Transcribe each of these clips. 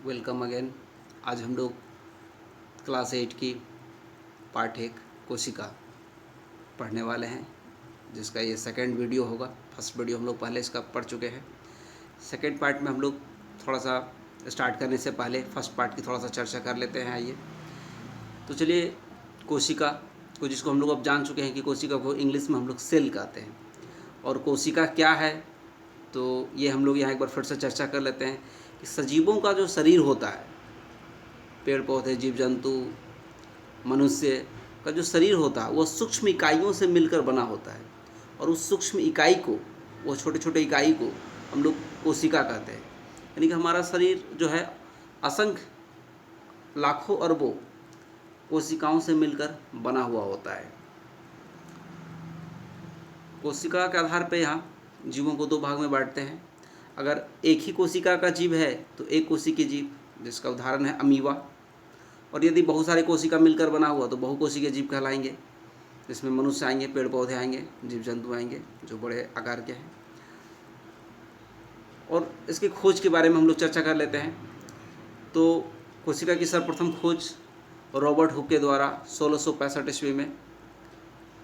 Welcome again. आज हम लोग क्लास 8 की पार्ट 1 कोशिका पढ़ने वाले हैं, जिसका ये सेकंड वीडियो होगा। फर्स्ट वीडियो हम लोग पहले इसका पढ़ चुके हैं। सेकंड पार्ट में हम लोग थोड़ा सा स्टार्ट करने से पहले फर्स्ट पार्ट की थोड़ा सा चर्चा कर लेते हैं। आइए, तो चलिए, कोशिका को, जिसको हम लोग अब जान चुके हैं कि कोशिका को इंग्लिश में हम लोग सेल कहते हैं, और कोशिका क्या है, तो ये हम लोग यहाँ एक बार फिर से चर्चा कर लेते हैं कि सजीवों का जो शरीर होता है, पेड़ पौधे, जीव जंतु, मनुष्य का जो शरीर होता है वह सूक्ष्म इकाइयों से मिलकर बना होता है, और उस सूक्ष्म इकाई को, वो छोटे छोटे इकाई को हम लोग कोशिका कहते हैं। यानी कि हमारा शरीर जो है असंख्य लाखों अरबों कोशिकाओं से मिलकर बना हुआ होता है। कोशिका के आधार पर यहाँ जीवों को दो भाग में बांटते हैं। अगर एक ही कोशिका का जीव है तो एक कोशिकीय जीव, जिसका उदाहरण है अमीबा, और यदि बहुत सारे कोशिका मिलकर बना हुआ तो बहुकोशिकीय जीव कहलाएंगे, जिसमें मनुष्य आएंगे, पेड़ पौधे आएंगे, जीव जंतु आएंगे जो बड़े आकार के हैं। और इसकी खोज के बारे में हम लोग चर्चा कर लेते हैं। तो कोशिका की सर्वप्रथम खोज रॉबर्ट हुक के द्वारा 1665 ईस्वी में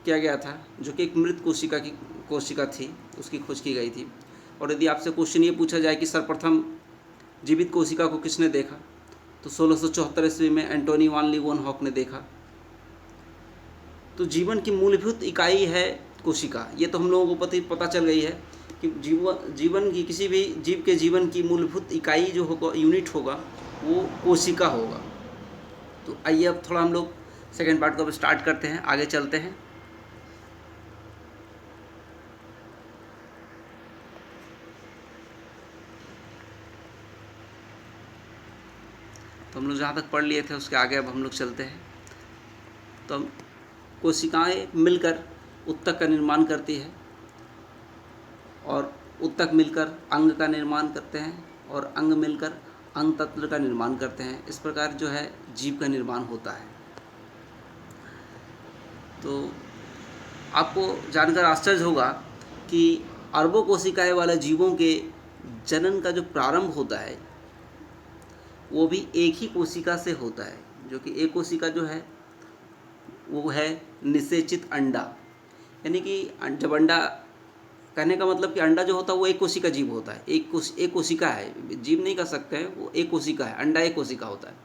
किया गया था, जो कि एक मृत कोशिका थी, उसकी खोज की गई थी। और यदि आपसे क्वेश्चन ये पूछा जाए कि सर्वप्रथम जीवित कोशिका को किसने देखा, तो 1674 ईस्वी में एंटोनी वान लीeuwenhoek ने देखा। तो जीवन की मूलभूत इकाई है कोशिका। ये तो हम लोगों को पता चल गई है कि जीवन की, किसी भी जीव के जीवन की मूलभूत इकाई जो होगा, यूनिट होगा, वो कोशिका होगा। तो आइए अब थोड़ा हम लोग सेकेंड पार्ट को अब स्टार्ट करते हैं, आगे चलते हैं। तो हम लोग जहाँ तक पढ़ लिए थे उसके आगे अब हम लोग चलते हैं। तो कोशिकाएं मिलकर उत्तक का निर्माण करती है, और उत्तक मिलकर अंग का निर्माण करते हैं, और अंग मिलकर अंग तंत्र का निर्माण करते हैं। इस प्रकार जो है जीव का निर्माण होता है। तो आपको जानकर आश्चर्य होगा कि अरबों कोशिकाएं वाले जीवों के जनन का जो प्रारंभ होता है वो भी एक ही कोशिका से होता है, जो कि एक कोशिका जो है वो है निषेचित अंडा। यानी कि जब अंडा, कहने का मतलब कि अंडा जो होता है वो एक कोशिका जीव होता है, एक कोशिका है, जीव नहीं कह सकते हैं, वो एक कोशिका है, अंडा एक कोशिका होता है।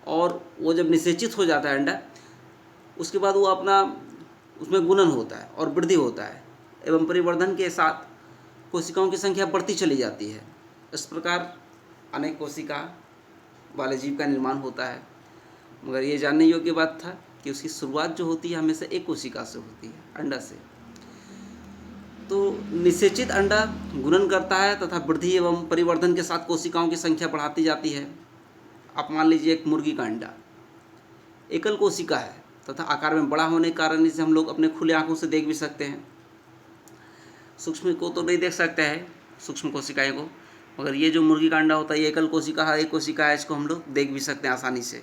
और वो जब निषेचित हो जाता है अंडा, उसके बाद वो अपना, उसमें गुणन होता है और वृद्धि होता है, एवं परिवर्धन के साथ कोशिकाओं की संख्या बढ़ती चली जाती है। इस प्रकार अनेक कोशिका वाले जीव का निर्माण होता है। मगर ये जानने योग्य बात था कि उसकी शुरुआत जो होती है हमेशा एक कोशिका से होती है, अंडा से। तो निषेचित अंडा गुणन करता है तथा वृद्धि एवं परिवर्धन के साथ कोशिकाओं की संख्या बढ़ाती जाती है। आप मान लीजिए एक मुर्गी का अंडा एकल कोशिका है तथा आकार में बड़ा होने के कारण इसे हम लोग अपने खुले आंखों से देख भी सकते हैं। सूक्ष्म को तो नहीं देख सकते हैं, सूक्ष्म कोशिकाएं को, मगर ये जो मुर्गी का अंडा होता है ये एकल कोशिका है, एक कोशिका है, इसको हम लोग देख भी सकते हैं आसानी से।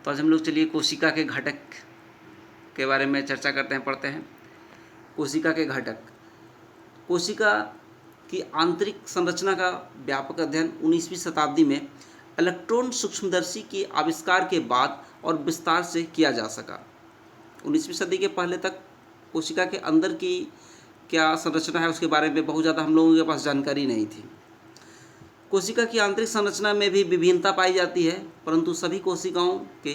तो आज हम लोग चलिए कोशिका के घटक के बारे में चर्चा करते हैं, पढ़ते हैं। कोशिका के घटक। कोशिका की आंतरिक संरचना का व्यापक अध्ययन 19वीं शताब्दी में इलेक्ट्रॉन सूक्ष्मदर्शी के आविष्कार के बाद और विस्तार से किया जा सका। 19वीं सदी के पहले तक कोशिका के अंदर की क्या संरचना है उसके बारे में बहुत ज़्यादा हम लोगों के पास जानकारी नहीं थी। कोशिका की आंतरिक संरचना में भी विभिन्नता पाई जाती है, परंतु सभी कोशिकाओं के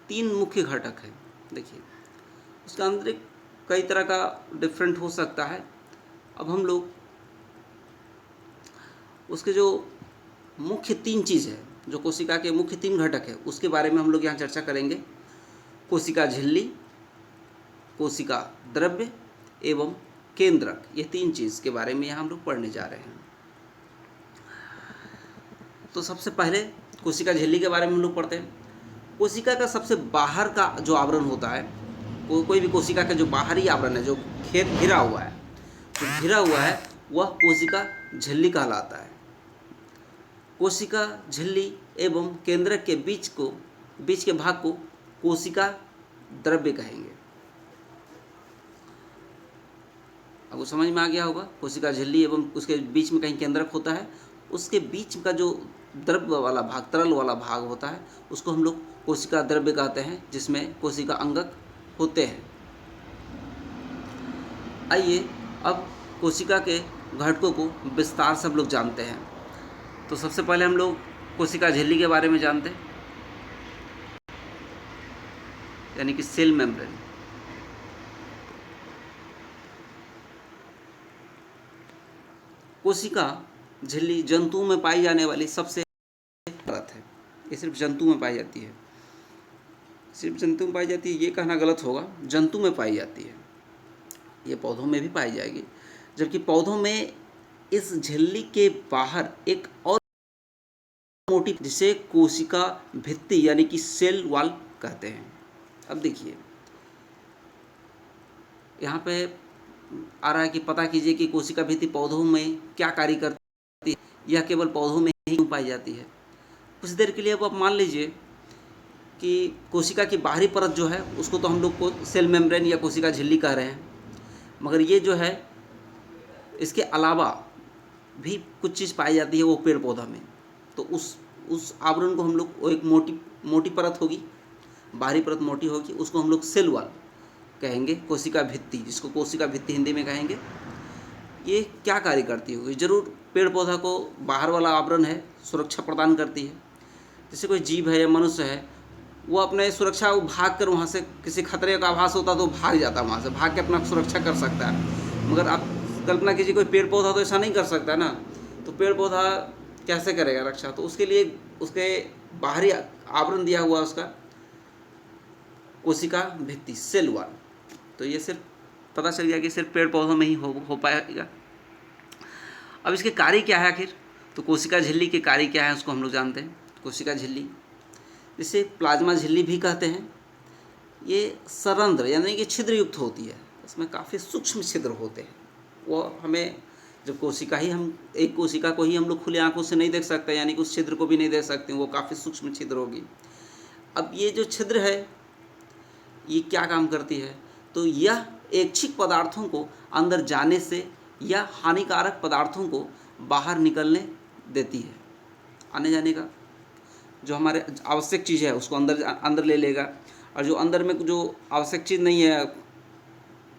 3 मुख्य घटक हैं। देखिए, उसका आंतरिक कई तरह का डिफरेंट हो सकता है। अब हम लोग उसके जो मुख्य 3 चीज़ है, जो कोशिका के मुख्य 3 घटक है, उसके बारे में हम लोग यहाँ चर्चा करेंगे। कोशिका झिल्ली, कोशिका द्रव्य एवं केंद्रक, ये 3 चीज़ के बारे में यहाँ हम लोग पढ़ने जा रहे हैं। तो सबसे पहले कोशिका झिल्ली के बारे में हम लोग पढ़ते हैं। कोशिका का सबसे बाहर का जो आवरण होता है, कोई भी कोशिका का जो बाहरी आवरण है, जो घिरा हुआ है, जो घिरा हुआ है वह कोशिका झिल्ली कहलाता है। कोशिका झिल्ली एवं केंद्रक के बीच के भाग को कोशिका द्रव्य कहेंगे। आपको समझ में आ गया होगा। कोशिका झिल्ली एवं उसके बीच में कहीं केंद्रक होता है, उसके बीच का जो द्रव्य वाला भाग, तरल वाला भाग होता है, उसको हम लोग कोशिका द्रव्य कहते हैं, जिसमें कोशिका अंगक होते हैं। आइए अब कोशिका के घटकों को विस्तार से हम लोग जानते हैं। तो सबसे पहले हम लोग कोशिका झिल्ली के बारे में जानते हैं, यानी कि सेल मेम्ब्रेन। कोशिका झिल्ली जंतुओं में पाई जाने वाली सबसे गलत है। ये सिर्फ जंतु में पाई जाती है, सिर्फ जंतु में पाई जाती है ये कहना गलत होगा, जंतु में पाई जाती है। ये पौधों में भी पाई जाएगी, जबकि पौधों में इस झिल्ली के बाहर एक और मोटी, जिसे कोशिका भित्ति यानी कि सेल वॉल कहते हैं। अब देखिए यहाँ पे आ रहा है कि पता कीजिए कि कोशिका भित्ति पौधों में क्या कार्य करती है, यह केवल पौधों में ही क्यों पाई जाती है। कुछ देर के लिए अब आप मान लीजिए कि कोशिका की बाहरी परत जो है उसको तो हम लोग को सेल मेम्ब्रेन या कोशिका झिल्ली कह रहे हैं, मगर ये जो है इसके अलावा भी कुछ चीज़ पाई जाती है वो पेड़ पौधा में। तो उस आवरण को हम लोग, वो एक मोटी परत होगी, बाहरी परत मोटी होगी, उसको हम लोग सेल वॉल कहेंगे, कोशिका भित्ति, जिसको कोशिका भित्ति हिंदी में कहेंगे। ये क्या कार्य करती होगी? जरूर पेड़ पौधा को बाहर वाला आवरण है सुरक्षा प्रदान करती है। जैसे कोई जीव है या मनुष्य है, वो अपने सुरक्षा, वो भाग कर वहाँ से, किसी खतरे का आभास होता तो भाग जाता, वहाँ से भाग के अपना सुरक्षा कर सकता है। मगर आप कल्पना कीजिए कोई पेड़ पौधा तो ऐसा नहीं कर सकता ना, तो पेड़ पौधा कैसे करेगा रक्षा? तो उसके लिए उसके बाहरी आवरण दिया हुआ उसका कोशिका भित्ति, सेल वॉल। तो ये सिर्फ पता चल गया कि सिर्फ पेड़ पौधों में ही हो पाएगा। अब इसके कार्य क्या है आखिर? तो कोशिका झिल्ली के कार्य क्या है उसको हम लोग जानते हैं। कोशिका झिल्ली, जिसे प्लाज्मा झिल्ली भी कहते हैं, ये सरंध्र यानी कि छिद्र युक्त होती है। इसमें काफ़ी सूक्ष्म छिद्र होते हैं। वो हमें, जब कोशिका ही, हम एक कोशिका को ही हम लोग खुले आंखों से नहीं देख सकते, यानी कि उस छिद्र को भी नहीं देख सकते, वो काफ़ी सूक्ष्म छिद्र होगी। अब ये जो छिद्र है ये क्या काम करती है? तो यह ऐच्छिक पदार्थों को अंदर जाने से या हानिकारक पदार्थों को बाहर निकलने देती है। आने जाने का जो हमारे आवश्यक चीज़ है उसको अंदर ले लेगा, और जो अंदर में जो आवश्यक चीज़ नहीं है,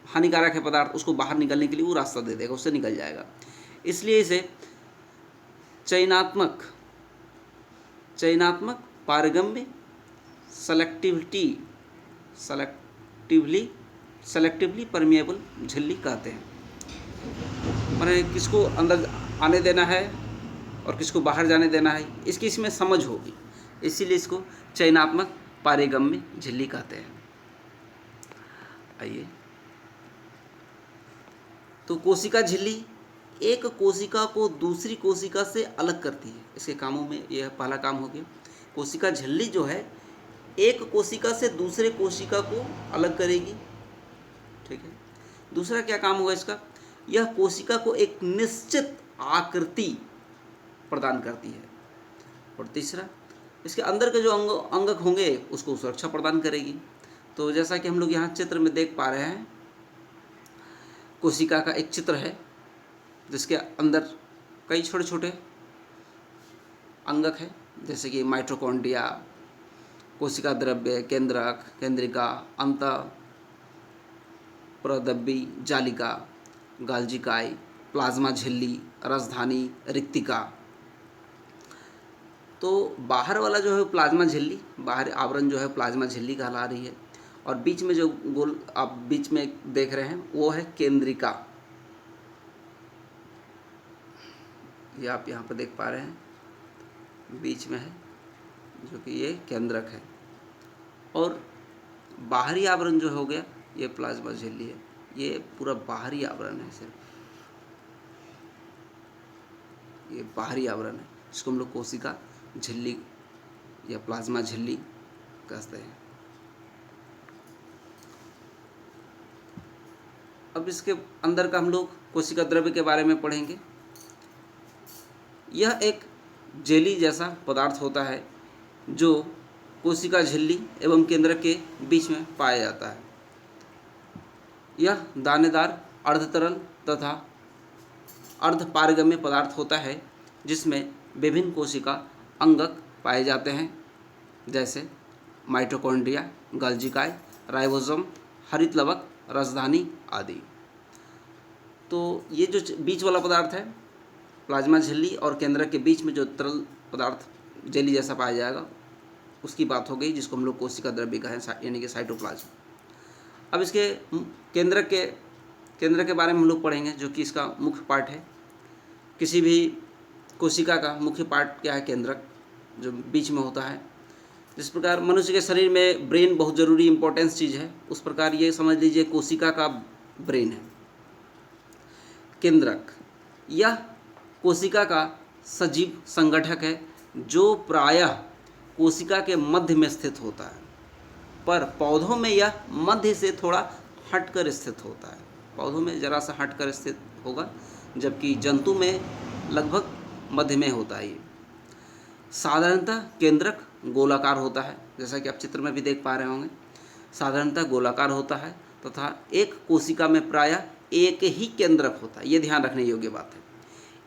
हानिकारक है पदार्थ, उसको बाहर निकलने के लिए वो रास्ता दे देगा, उससे निकल जाएगा। इसलिए इसे चयनात्मक पारगम्य सेलेक्टिवली परमिएबल झिल्ली कहते हैं। माने किसको अंदर आने देना है और किसको बाहर जाने देना है, इसकी इसमें समझ होगी, इसीलिए इसको चयनात्मक पारगम्य झिल्ली कहते हैं। आइए, तो कोशिका झिल्ली एक कोशिका को दूसरी कोशिका से अलग करती है। इसके कामों में यह पहला काम हो गया। कोशिका झिल्ली जो है एक कोशिका से दूसरे कोशिका को अलग करेगी, ठीक है। दूसरा क्या काम होगा इसका? यह कोशिका को एक निश्चित आकृति प्रदान करती है। और तीसरा, इसके अंदर के जो अंगक होंगे उसको सुरक्षा प्रदान करेगी। तो जैसा कि हम लोग यहाँ चित्र में देख पा रहे हैं, कोशिका का एक चित्र है जिसके अंदर कई छोटे छोटे अंगक हैं, जैसे कि माइटोकॉन्ड्रिया, कोशिका द्रव्य, केंद्रक, केंद्रिका, अंतःप्रदब्बी जालिका, गाल्जिकाई, प्लाज्मा झिल्ली, रसधानी, रिक्तिका। तो बाहर वाला जो है प्लाज्मा झिल्ली, बाहर आवरण जो है प्लाज्मा झिल्ली कहला रही है, और बीच में जो गोल आप बीच में देख रहे हैं वो है केंद्रिका। ये आप यहाँ पर देख पा रहे हैं, बीच में है जो कि ये केंद्रक है, और बाहरी आवरण जो हो गया ये प्लाज्मा झिल्ली है। ये पूरा बाहरी आवरण है, सिर्फ ये बाहरी आवरण है, जिसको हम लोग कोशिका झिल्ली या प्लाज्मा झिल्ली कहते हैं। अब इसके अंदर का हम लोग कोशिका द्रव्य के बारे में पढ़ेंगे। यह एक जेली जैसा पदार्थ होता है जो कोशिका झिल्ली एवं केंद्रक के बीच में पाया जाता है। यह दानेदार, अर्धतरल तथा अर्धपारगम्य पदार्थ होता है, जिसमें विभिन्न कोशिका अंगक पाए जाते हैं, जैसे माइटोकॉन्ड्रिया, गोल्गी, राइबोसोम, हरित लवक, राजधानी आदि। तो ये जो बीच वाला पदार्थ है, प्लाज्मा झिल्ली और केंद्रक के बीच में जो तरल पदार्थ जेली जैसा पाया जाएगा, उसकी बात हो गई, जिसको हम लोग कोशिका द्रव्य कहें, यानी कि साइटोप्लाज्म। अब इसके केंद्रक के बारे में हम लोग पढ़ेंगे, जो कि इसका मुख्य पार्ट है। किसी भी कोशिका का मुख्य पार्ट क्या है? केंद्रक, जो बीच में होता है। जिस प्रकार मनुष्य के शरीर में ब्रेन बहुत ज़रूरी इंपॉर्टेंस चीज़ है, उस प्रकार ये समझ लीजिए कोशिका का ब्रेन है केंद्रक। यह कोशिका का सजीव संगठक है, जो प्रायः कोशिका के मध्य में स्थित होता है, पर पौधों में यह मध्य से थोड़ा हटकर स्थित होता है। पौधों में जरा सा हटकर स्थित होगा, जबकि जंतु में लगभग मध्य में होता है। साधारणतः केंद्रक गोलाकार होता है, जैसा कि आप चित्र में भी देख पा रहे होंगे। साधारणतः गोलाकार होता है तथा एक कोशिका में प्रायः एक ही केंद्रक होता है। ये ध्यान रखने योग्य बात है,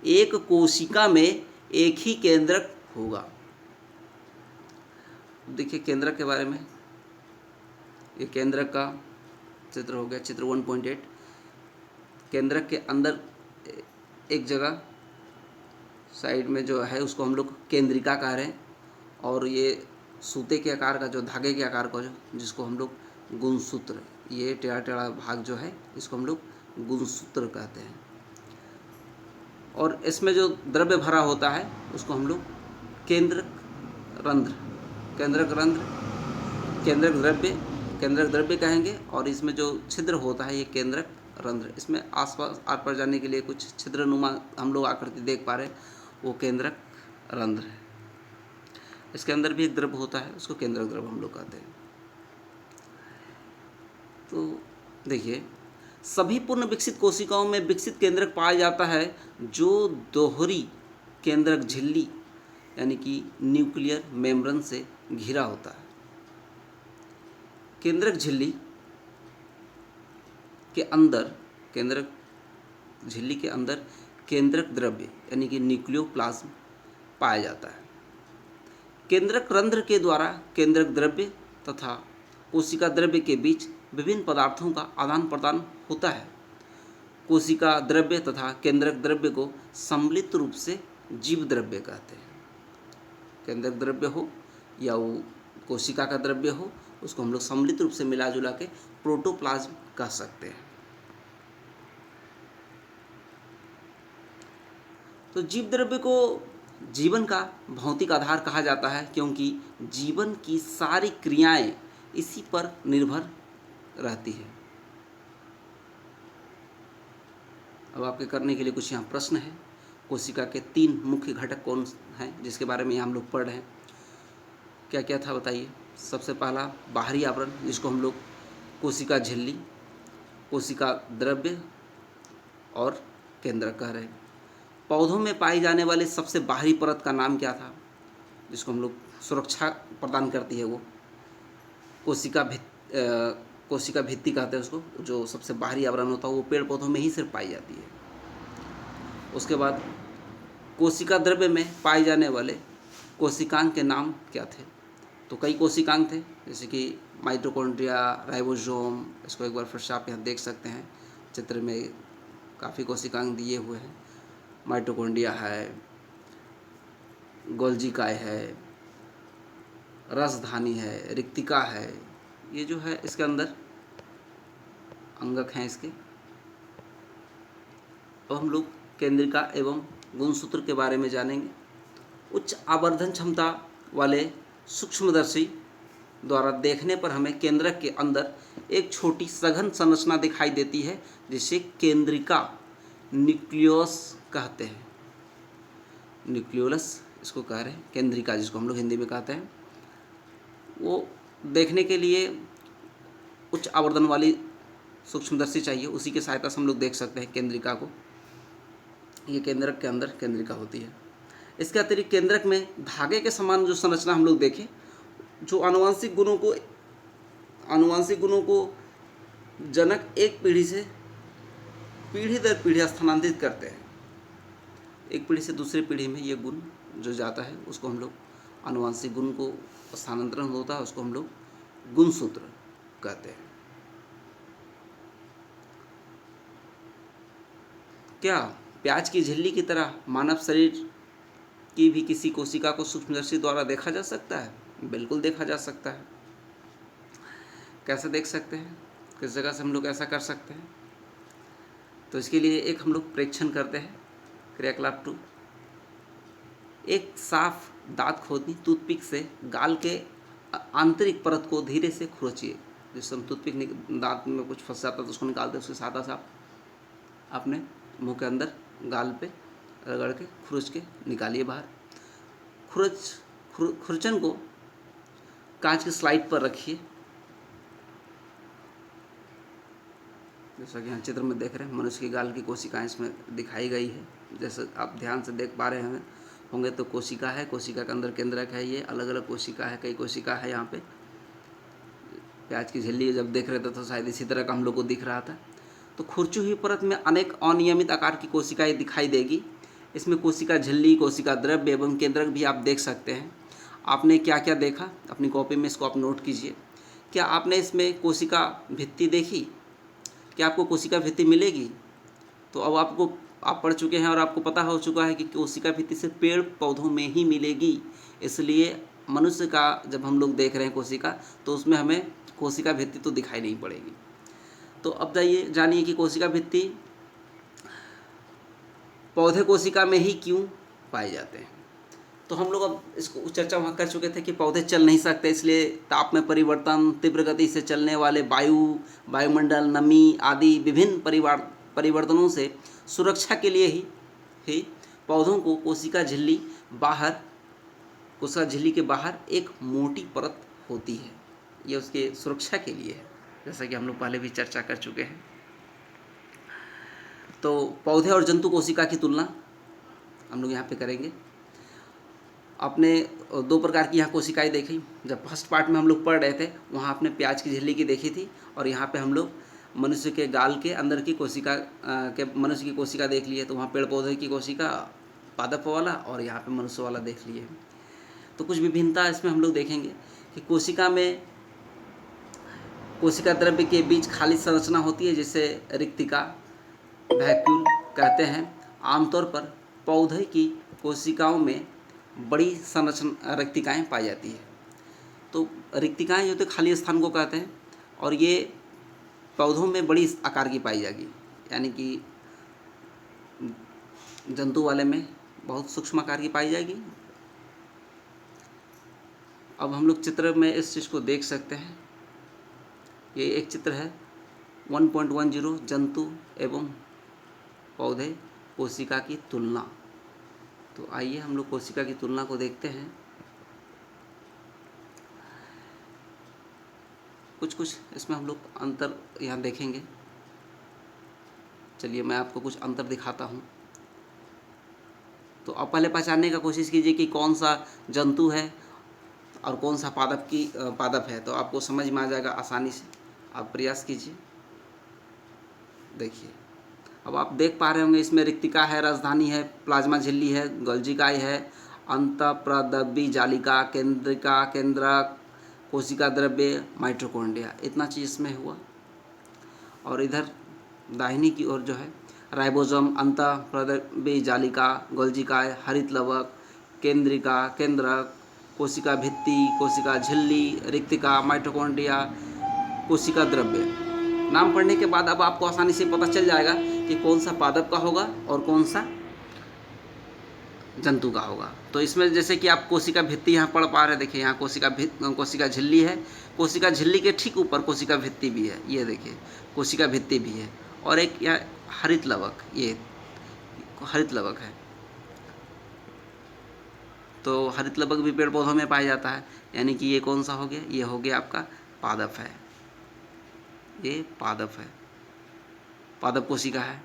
एक कोशिका में एक ही केंद्रक होगा। देखिए केंद्रक के बारे में, ये केंद्रक का चित्र हो गया, चित्र 1.8। केंद्रक के अंदर एक जगह साइड में जो है उसको हम लोग केंद्रिका कह रहे हैं, और ये सूते के आकार का, जो धागे के आकार का, जो जिसको हम लोग गुणसूत्र, ये टेढ़ा टेढ़ा भाग जो है इसको हम लोग गुणसूत्र कहते हैं। और इसमें जो द्रव्य भरा होता है उसको हम लोग केंद्रक रंध्र केंद्रक द्रव्य कहेंगे। और इसमें जो छिद्र होता है ये केंद्रक रंध्र। इसमें आसपास आर पार जाने के लिए कुछ छिद्रनुमा हम लोग आकृति देख पा रहे हैं, वो केंद्रक रंध्र है। इसके अंदर भी एक द्रव्य होता है, उसको केंद्रक द्रव्य हम लोग कहते हैं। तो देखिए, सभी पूर्ण विकसित कोशिकाओं में विकसित केंद्रक पाया जाता है, जो दोहरी केंद्रक झिल्ली यानी कि न्यूक्लियर मेम्ब्रेन से घिरा होता है। केंद्रक झिल्ली के अंदर, केंद्रक झिल्ली के अंदर केंद्रक द्रव्य यानी कि न्यूक्लियोप्लाज्म पाया जाता है। केंद्रक रंध्र के द्वारा केंद्रक द्रव्य तथा कोशिका द्रव्य के बीच विभिन्न पदार्थों का आदान प्रदान होता है। कोशिका द्रव्य तथा केंद्रक द्रव्य को सम्मिलित रूप से जीव द्रव्य कहते हैं। केंद्रक द्रव्य हो या वो कोशिका का द्रव्य हो, उसको हम लोग सम्मिलित रूप से मिला जुला के प्रोटोप्लाज्म कह सकते हैं। तो जीव द्रव्य को जीवन का भौतिक आधार कहा जाता है, क्योंकि जीवन की सारी क्रियाएं इसी पर निर्भर रहती है। अब आपके करने के लिए कुछ यहाँ प्रश्न है। कोशिका के 3 मुख्य घटक कौन हैं, जिसके बारे में हम लोग पढ़ रहे हैं? क्या क्या था बताइए। सबसे पहला बाहरी आवरण, जिसको हम लोग कोशिका झिल्ली, कोशिका द्रव्य और केंद्रक कह रहे हैं। पौधों में पाई जाने वाली सबसे बाहरी परत का नाम क्या था, जिसको हम लोग सुरक्षा प्रदान करती है? वो कोशिका भित्ति कहते हैं उसको, जो सबसे बाहरी आवरण होता है, वो पेड़ पौधों में ही सिर्फ पाई जाती है। उसके बाद कोशिका द्रव्य में पाए जाने वाले कोशिकांग के नाम क्या थे? तो कई कोशिकांग थे, जैसे कि माइटोकॉन्ड्रिया, राइबोसोम। इसको एक बार फिर से आप यहाँ देख सकते हैं, चित्र में काफ़ी कोशिकांग दिए हुए हैं। माइटोकॉन्ड्रिया है, गोल्गी है, राजधानी है, रिक्तिका है। ये जो है इसके अंदर अंगक हैं इसके। अब हम लोग केंद्रिका एवं गुणसूत्र के बारे में जानेंगे। उच्च आवर्धन क्षमता वाले सूक्ष्मदर्शी द्वारा देखने पर हमें केंद्रक के अंदर एक छोटी सघन संरचना दिखाई देती है, जिसे केंद्रिका न्यूक्लियस कहते हैं। न्यूक्लियोलस इसको कह रहे हैं, केंद्रिका जिसको हम लोग हिंदी में कहते हैं। वो देखने के लिए उच्च आवर्धन वाली सूक्ष्मदर्शी चाहिए, उसी की सहायता से हम लोग देख सकते हैं केंद्रिका को। ये केंद्रक के अंदर केंद्रिका होती है। इसके अतिरिक्त केंद्रक में धागे के समान जो संरचना हम लोग देखें, जो आनुवांशिक गुणों को जनक एक पीढ़ी से पीढ़ी दर पीढ़ी स्थानांतरित करते हैं। एक पीढ़ी से दूसरी पीढ़ी में ये गुण जो जाता है उसको हम लोग आनुवांशिक गुण को स्थानांतरण होता है, उसको हम लोग गुणसूत्र कहते हैं। क्या प्याज की झिल्ली की तरह मानव शरीर की भी किसी कोशिका को सूक्ष्मदर्शी द्वारा देखा जा सकता है? बिल्कुल देखा जा सकता है। कैसे देख सकते हैं, किस जगह से हम लोग ऐसा कर सकते हैं? तो इसके लिए एक हम लोग प्रेक्षण करते हैं, क्रियाकलाप 2। एक साफ दांत खोदनी टूथपिक से गाल के आंतरिक परत को धीरे से खुरचिए। जिससे हम टूथपिक दांत में कुछ फंस जाता है तो उसको निकालते हैं, उसके साथ साफ अपने मुंह के अंदर गाल पे रगड़ के खुरच के निकालिए बाहर। खुरचन को कांच की स्लाइड पर रखिए, जैसा कि यहाँ चित्र में देख रहे हैं। मनुष्य की गाल की कोशिकाएं इसमें दिखाई गई है। जैसे आप ध्यान से देख पा रहे होंगे तो कोशिका है, कोशिका के अंदर केंद्रक है। ये अलग अलग कोशिका है, कई कोशिका है यहाँ पे। प्याज की झिल्ली जब देख रहे थे तो शायद इसी तरह का हम लोग को दिख रहा था। तो खुरची हुई परत में अनेक अनियमित आकार की कोशिकाएं दिखाई देगी। इसमें कोशिका झिल्ली, कोशिका द्रव्य एवं केंद्रक भी आप देख सकते हैं। आपने क्या क्या देखा अपनी कॉपी में इसको आप नोट कीजिए। क्या आपने इसमें कोशिका भित्ति देखी? क्या आपको कोशिका भित्ति मिलेगी? तो अब आप पढ़ चुके हैं और आपको पता हो चुका है कि कोशिका भित्ति सिर्फ पेड़ पौधों में ही मिलेगी। इसलिए मनुष्य का जब हम लोग देख रहे हैं कोशिका, तो उसमें हमें कोशिका भित्ति तो दिखाई नहीं पड़ेगी। तो अब जानिए कि कोशिका भित्ति पौधे कोशिका में ही क्यों पाए जाते हैं। तो हम लोग अब इसको चर्चा वहाँ कर चुके थे कि पौधे चल नहीं सकते, इसलिए ताप में परिवर्तन, तीव्र गति से चलने वाले वायुमंडल, नमी आदि विभिन्न परिवर्तनों से सुरक्षा के लिए ही पौधों को कोशिका झिल्ली के बाहर एक मोटी परत होती है। ये उसके सुरक्षा के लिए है, जैसा कि हम लोग पहले भी चर्चा कर चुके हैं। तो पौधे और जंतु कोशिका की तुलना हम लोग यहाँ पे करेंगे। आपने 2 प्रकार की यहाँ कोशिकाएं देखी। जब फर्स्ट पार्ट में हम लोग पढ़ रहे थे वहाँ आपने प्याज की झिल्ली की देखी थी, और यहाँ पे हम लोग मनुष्य के गाल के अंदर की कोशिका मनुष्य की कोशिका देख ली है। तो वहाँ पेड़ पौधे की कोशिका पादप वाला और यहाँ पे मनुष्य वाला देख लिए। तो कुछ विभिन्नता इसमें हम लोग देखेंगे कि कोशिका द्रव्य के बीच खाली संरचना होती है, जिसे रिक्तिका, वैक्यूल कहते हैं। आमतौर पर पौधे की कोशिकाओं में बड़ी संरचना रिक्तिकाएँ पाई जाती है। तो रिक्तिकाएँ जो तो खाली स्थान को कहते हैं, और ये पौधों में बड़ी आकार की पाई जाएगी, यानी कि जंतु वाले में बहुत सूक्ष्म आकार की पाई जाएगी। अब हम लोग चित्र में इस चीज़ को देख सकते हैं। ये एक चित्र है 1.10 जंतु एवं पौधे कोशिका की तुलना। तो आइए हम लोग कोशिका की तुलना को देखते हैं। कुछ इसमें हम लोग अंतर यहाँ देखेंगे। चलिए मैं आपको कुछ अंतर दिखाता हूँ। तो आप पहले पहचानने का कोशिश कीजिए कि कौन सा जंतु है और कौन सा पादप है, तो आपको समझ में आ जाएगा आसानी से। आप प्रयास कीजिए। देखिए, अब आप देख पा रहे होंगे इसमें रिक्तिका है, राजधानी है, प्लाज्मा झिल्ली है, गोल्जिकाई है, अंतःप्रद्रव्य जालिका, केंद्रिका, केंद्रक, कोशिका द्रव्य, माइटोकॉन्ड्रिया, इतना चीज़ इसमें हुआ। और इधर दाहिनी की ओर जो है राइबोसोम, अंतःप्रद्रव्य जालिका, गोल्जिकाय, हरित लवक, केंद्रिका, केंद्रक, कोशिका भित्ति, कोशिका झिल्ली, रिक्तिका, माइटोकॉन्ड्रिया, कोशिका द्रव्य। नाम पढ़ने के बाद अब आपको आसानी से पता चल जाएगा कि कौन सा पादप का होगा और कौन सा जंतु का होगा। तो इसमें जैसे कि आप कोशिका भित्ति यहाँ पढ़ पा रहे हैं। देखिए यहाँ कोशिका झिल्ली है, कोशिका झिल्ली के ठीक ऊपर कोशिका भित्ति भी है। ये देखिए कोशिका भित्ति भी है, और एक यहाँ हरित लवक, ये हरित लवक है। तो हरित लवक भी पेड़ पौधों में पाया जाता है, यानी कि ये कौन सा हो गया? ये हो गया आपका पादप है। ये पादप है, पादप कोशिका है।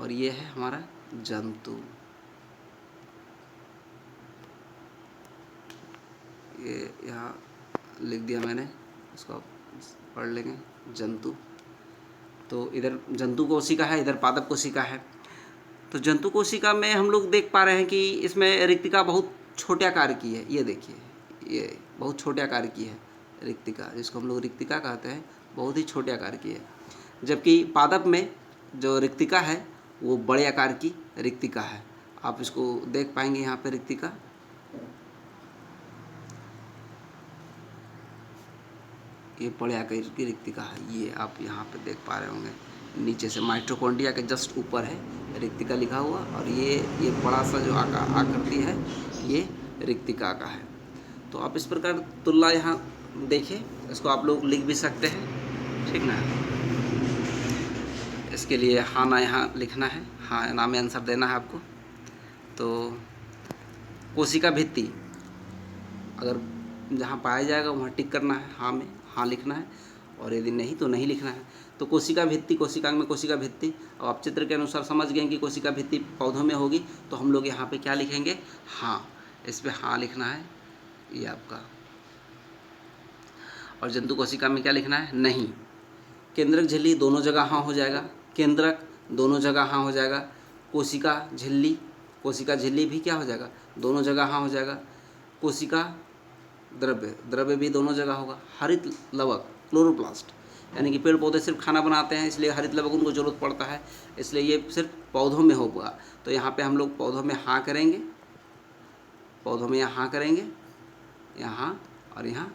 और ये है हमारा जंतु। ये यहाँ लिख दिया मैंने, इसको आप पढ़ लेंगे, जंतु। तो इधर जंतु कोशिका है, इधर पादप कोशिका है। तो जंतु कोशिका में हम लोग देख पा रहे हैं कि इसमें रिक्तिका बहुत छोटे आकार की है। ये देखिए, ये बहुत छोटे आकार की है रिक्तिका, जिसको हम लोग रिक्तिका कहते हैं, बहुत ही छोटे आकार की है। जबकि पादप में जो रिक्तिका है वो बड़े आकार की रिक्तिका है। आप इसको देख पाएंगे यहाँ पे रिक्तिका, ये बड़े आकार की रिक्तिका है। ये आप यहाँ पे देख पा रहे होंगे, नीचे से माइटोकॉन्ड्रिया के जस्ट ऊपर है रिक्तिका लिखा हुआ, और ये बड़ा सा जो आकृति है ये रिक्तिका का है। तो आप इस प्रकार तुलना यहाँ देखिए, इसको आप लोग लिख भी सकते हैं, ठीक ना। इसके लिए हाँ ना यहाँ लिखना है, हाँ ना में आंसर देना है आपको। तो कोशिका भित्ति अगर जहाँ पाया जाएगा वहाँ टिक करना है, हाँ में हाँ लिखना है, और यदि नहीं तो नहीं लिखना है। तो कोशिका भित्ति, कोशिकांग में कोशिका भित्ति, अब आप चित्र के अनुसार समझ गए कि कोशिका भित्ति पौधों में होगी, तो हम लोग यहाँ पे क्या लिखेंगे, हाँ, इस पे हाँ लिखना है ये आपका। और जंतु कोशिका में क्या लिखना है, नहीं। केंद्रक झिल्ली दोनों जगह हाँ हो जाएगा, केंद्रक दोनों जगह हाँ हो जाएगा। कोशिका झिल्ली, कोशिका झिल्ली भी क्या हो जाएगा, दोनों जगह हाँ हो जाएगा। कोशिका द्रव्य, द्रव्य भी दोनों जगह होगा। हरित लवक, क्लोरोप्लास्ट, यानी कि पेड़ पौधे सिर्फ खाना बनाते हैं, इसलिए हरित लवक उनको जरूरत पड़ता है, इसलिए ये सिर्फ पौधों में होगा। तो यहाँ पे हम लोग पौधों में हाँ करेंगे, पौधों में यहाँ करेंगे, यहाँ और यहाँ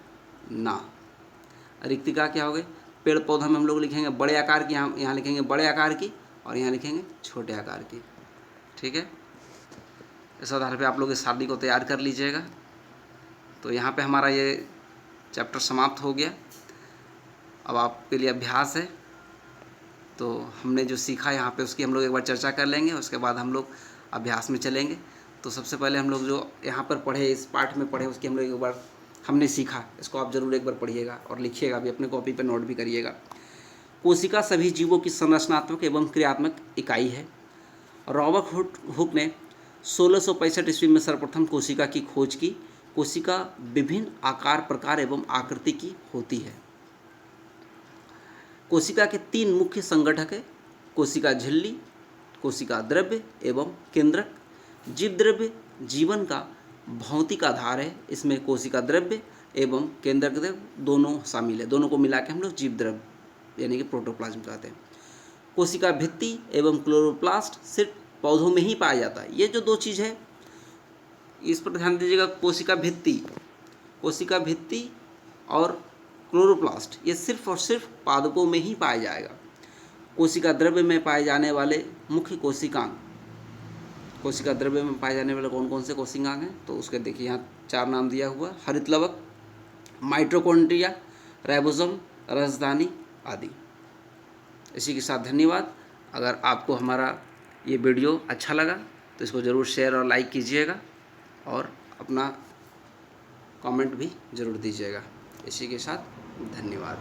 ना। रिक्तिका क्या हो गई, पेड़ पौधों में हम लोग लिखेंगे बड़े आकार की, यहाँ लिखेंगे बड़े आकार की, और यहाँ लिखेंगे छोटे आकार की, ठीक है। इस आधार पे आप लोग इस सारणी को तैयार कर लीजिएगा। तो यहाँ पे हमारा ये चैप्टर समाप्त हो गया। अब आपके लिए अभ्यास है, तो हमने जो सीखा यहाँ पे उसकी हम लोग एक बार चर्चा कर लेंगे, उसके बाद हम लोग अभ्यास में चलेंगे। तो सबसे पहले हम लोग जो यहाँ पर पढ़े, इस पाठ में पढ़े, उसकी हम लोग एक बार हमने सीखा, इसको आप ज़रूर एक बार पढ़िएगा और लिखिएगा भी, अपने कॉपी पर नोट भी करिएगा। कोशिका सभी जीवों की संरचनात्मक एवं क्रियात्मक इकाई है। रॉबर्ट हुक ने 1665 ईस्वी में सर्वप्रथम कोशिका की खोज की। कोशिका विभिन्न आकार, प्रकार एवं आकृति की होती है। कोशिका के 3 मुख्य संगठक है, कोशिका झिल्ली, कोशिका द्रव्य एवं केंद्रक। जीव द्रव्य जीवन का भौतिक आधार है, इसमें कोशिका द्रव्य एवं केंद्रक द्रव्य दोनों शामिल है, दोनों को मिला के हम लोग जीव द्रव्य यानी कि प्रोटोप्लाज्म कहते हैं। कोशिका भित्ति एवं क्लोरोप्लास्ट सिर्फ पौधों में ही पाया जाता है। ये जो 2 चीज़ है इस पर ध्यान दीजिएगा। कोशिका भित्ति और क्लोरोप्लास्ट ये सिर्फ और सिर्फ पादपों में ही पाया जाएगा। कोशिका द्रव्य में पाए जाने वाले मुख्य कोशिकांग, कोशिका द्रव्य में पाए जाने वाले कौन कौन से कोशिकांग हैं, तो उसके देखिए यहाँ 4 नाम दिया हुआ है, हरित लवक, माइटोकॉन्ड्रिया, राइबोसोम, राजधानी आदि। इसी के साथ धन्यवाद। अगर आपको हमारा ये वीडियो अच्छा लगा तो इसको ज़रूर शेयर और लाइक कीजिएगा, और अपना कमेंट भी ज़रूर दीजिएगा। इसी के साथ धन्यवाद।